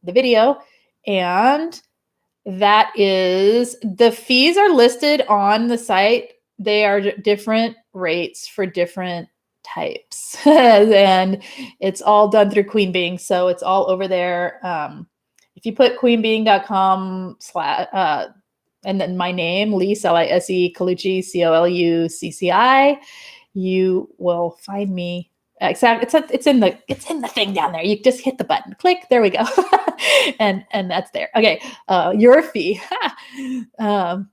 the video. And that is, the fees are listed on the site. They are different rates for different types. And it's all done through Queen Being. So it's all over there. If you put queenbeing.com and then my name, Lise, Lise Colucci, Colucci, you will find me. Exactly. It's in the thing down there. You just hit the button, click, there we go. and that's there. Okay. Your fee. Let's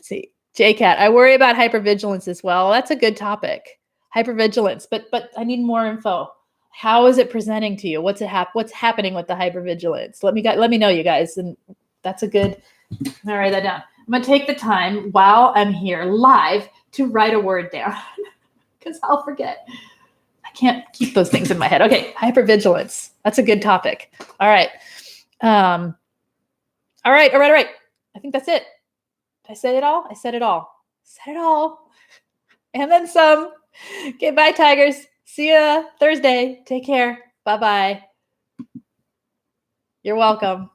see. JCat, I worry about hypervigilance as well. That's a good topic. Hypervigilance, but I need more info. How is it presenting to you? What's happening with the hypervigilance? Let me know, you guys. And that's a good, I'll write that down. I'm going to take the time while I'm here live to write a word down because I'll forget. I can't keep those things in my head. Okay. Hypervigilance. That's a good topic. All right. All right. I think that's it. Did I say it all? I said it all. And then some. Okay. Bye, tigers. See ya Thursday. Take care. Bye-bye. You're welcome.